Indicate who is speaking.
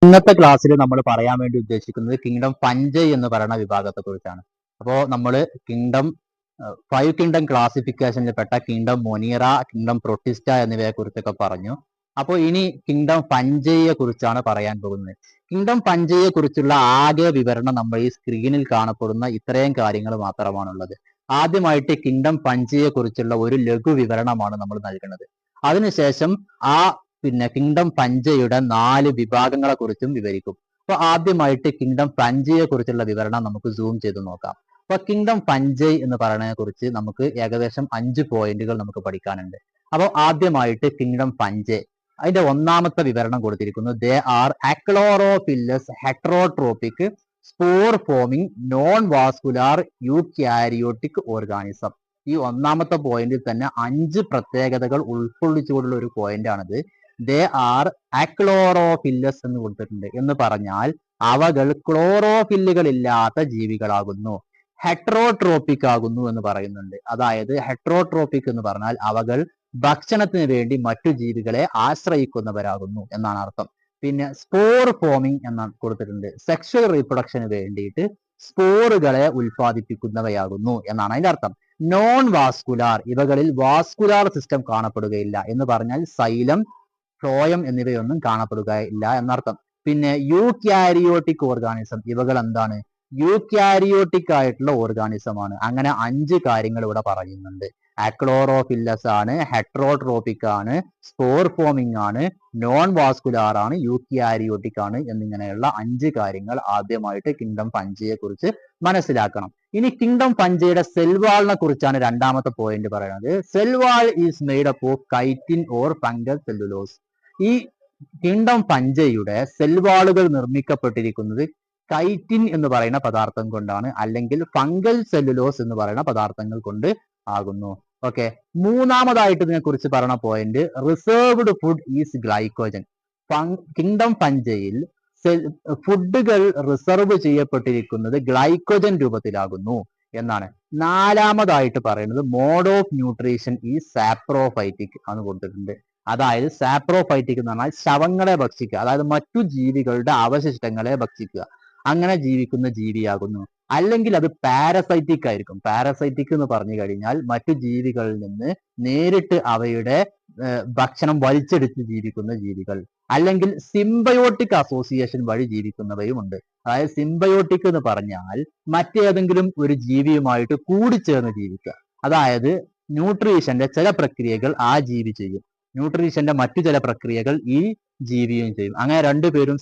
Speaker 1: ഇന്നത്തെ ക്ലാസ്സിൽ നമ്മൾ പറയാൻ വേണ്ടി ഉദ്ദേശിക്കുന്നത് കിങ്ഡം പഞ്ചയ് എന്ന് പറയുന്ന വിഭാഗത്തെ കുറിച്ചാണ്. അപ്പോൾ നമ്മൾ കിങ്ഡം 5 കിങ്ഡം ക്ലാസിഫിക്കേഷനിൽ പെട്ട കിങ്ഡം മൊനീറ, കിങ്ഡം പ്രൊട്ടിസ്റ്റ എന്നിവയെ കുറിച്ചൊക്കെ പറഞ്ഞു. അപ്പോൾ ഇനി കിങ്ഡം പഞ്ചയെ കുറിച്ചാണ് പറയാൻ പോകുന്നത്. കിങ്ഡം പഞ്ചയെ കുറിച്ചുള്ള ആകെ വിവരണം നമ്മൾ ഈ സ്ക്രീനിൽ കാണപ്പെടുന്ന ഇത്രയും കാര്യങ്ങൾ മാത്രമാണുള്ളത്. ആദ്യമായിട്ട് കിങ്ഡം പഞ്ചയെ കുറിച്ചുള്ള ഒരു ലഘു വിവരണമാണ് നമ്മൾ നൽകുന്നത്. അതിനുശേഷം ആ കിങ്ഡം പഞ്ചയുടെ 4 വിഭാഗങ്ങളെ കുറിച്ചും വിവരിക്കും. അപ്പൊ ആദ്യമായിട്ട് കിങ്ഡം പഞ്ചയെ കുറിച്ചുള്ള വിവരണം നമുക്ക് സൂം ചെയ്ത് നോക്കാം. അപ്പൊ കിങ്ഡം പഞ്ചയ് എന്ന് പറയുന്നതിനെ കുറിച്ച് നമുക്ക് ഏകദേശം 5 പോയിന്റുകൾ നമുക്ക് പഠിക്കാനുണ്ട്. അപ്പോൾ ആദ്യമായിട്ട് കിങ്ഡം പഞ്ചയ്, അതിന്റെ ഒന്നാമത്തെ വിവരണം കൊടുത്തിരിക്കുന്നു. They are achlorophyllous heterotrophic spore forming non vascular eukaryotic organism. ഈ ഒന്നാമത്തെ പോയിന്റിൽ തന്നെ 5 പ്രത്യേകതകൾ ഉൾക്കൊള്ളിച്ചുകൊണ്ടുള്ള ഒരു പോയിന്റ് ആണിത്. ദേ ആർ അക്ലോറോഫില്ലസ് എന്ന് കൊടുത്തിട്ടുണ്ട്. എന്ന് പറഞ്ഞാൽ അവകൾ ക്ലോറോഫില്ലുകൾ ഇല്ലാത്ത ജീവികളാകുന്നു. ഹെട്രോട്രോപിക് ആകുന്നു എന്ന് പറയുന്നുണ്ട്. അതായത് ഹെട്രോട്രോപിക് എന്ന് പറഞ്ഞാൽ അവകൾ ഭക്ഷണത്തിന് വേണ്ടി മറ്റു ജീവികളെ ആശ്രയിക്കുന്നവരാകുന്നു എന്നാണ് അർത്ഥം. പിന്നെ സ്പോർ ഫോമിംഗ് എന്നാണ് കൊടുത്തിട്ടുണ്ട്. സെക്ഷൽ റീപ്രൊഡക്ഷന് വേണ്ടിയിട്ട് സ്പോറുകളെ ഉൽപ്പാദിപ്പിക്കുന്നവയാകുന്നു എന്നാണ് അതിന്റെ അർത്ഥം. നോൺ വാസ്കുലാർ, ഇവകളിൽ വാസ്കുലാർ സിസ്റ്റം കാണപ്പെടുകയില്ല എന്ന് പറഞ്ഞാൽ സൈലം, ഫ്ലോയം എന്നിവയൊന്നും കാണപ്പെടുകയില്ല എന്നർത്ഥം. പിന്നെ യൂക്യാരിയോട്ടിക് ഓർഗാനിസം, ഇവകൾ എന്താണ്? യൂക്യാരിയോട്ടിക് ആയിട്ടുള്ള ഓർഗാനിസം ആണ്. അങ്ങനെ 5 കാര്യങ്ങൾ ഇവിടെ പറയുന്നുണ്ട്. അക്ലോറോഫില്ലസ് ആണ്, ഹെട്രോട്രോപിക് ആണ്, സ്പോർ ഫോമിംഗ് ആണ്, നോൺ വാസ്കുലാർ ആണ്, യൂക്യാരിയോട്ടിക് ആണ് എന്നിങ്ങനെയുള്ള 5 കാര്യങ്ങൾ ആദ്യമായിട്ട് കിങ്ഡം പഞ്ചയെ കുറിച്ച് മനസ്സിലാക്കണം. ഇനി കിങ്ഡം പഞ്ചയുടെ സെൽവാളിനെ കുറിച്ചാണ് രണ്ടാമത്തെ പോയിന്റ് പറയുന്നത്. Cell wall is made up of chitin or fungal cellulose. ഈ കിങ്ഡം പഞ്ചയുടെ സെൽവാളുകൾ നിർമ്മിക്കപ്പെട്ടിരിക്കുന്നത് കൈറ്റിൻ എന്ന് പറയുന്ന പദാർത്ഥം കൊണ്ടാണ്, അല്ലെങ്കിൽ ഫംഗൽ സെല്ലുലോസ് എന്ന് പറയുന്ന പദാർത്ഥങ്ങൾ കൊണ്ട് ആകുന്നു. ഓക്കെ, മൂന്നാമതായിട്ട് ഇതിനെ കുറിച്ച് പറയുന്ന point reserved food is glycogen. Kingdom പഞ്ചയിൽ ഫുഡുകൾ റിസർവ് ചെയ്യപ്പെട്ടിരിക്കുന്നത് ഗ്ലൈക്കോജൻ രൂപത്തിലാകുന്നു എന്നാണ്. നാലാമതായിട്ട് പറയുന്നത് മോഡ് ഓഫ് ന്യൂട്രീഷൻ ഈ സാപ്രോഫൈറ്റിക് ആണ് കൊടുത്തിട്ടുണ്ട്. അതായത് സാപ്രോഫൈറ്റിക് എന്ന് പറഞ്ഞാൽ ശവങ്ങളെ ഭക്ഷിക്കുക, അതായത് മറ്റു ജീവികളുടെ അവശിഷ്ടങ്ങളെ ഭക്ഷിക്കുക, അങ്ങനെ ജീവിക്കുന്ന ജീവിയാകുന്നു. അല്ലെങ്കിൽ അത് പാരസൈറ്റിക് ആയിരിക്കും. പാരസൈറ്റിക് എന്ന് പറഞ്ഞു കഴിഞ്ഞാൽ മറ്റു ജീവികളിൽ നിന്ന് നേരിട്ട് അവയുടെ ഭക്ഷണം വലിച്ചെടുത്ത് ജീവിക്കുന്ന ജീവികൾ. അല്ലെങ്കിൽ സിംബയോട്ടിക് അസോസിയേഷൻ വഴി ജീവിക്കുന്നവയും ഉണ്ട്. അതായത് സിംബയോട്ടിക് എന്ന് പറഞ്ഞാൽ മറ്റേതെങ്കിലും ഒരു ജീവിയുമായിട്ട് കൂടിച്ചേർന്ന് ജീവിക്കുക. അതായത് ന്യൂട്രീഷന്റെ ചില പ്രക്രിയകൾ ആ ജീവി ചെയ്യും, ന്യൂട്രീഷന്റെ മറ്റു ചില പ്രക്രിയകൾ ഈ ജീവിയും ചെയ്യും. അങ്ങനെ രണ്ടുപേരും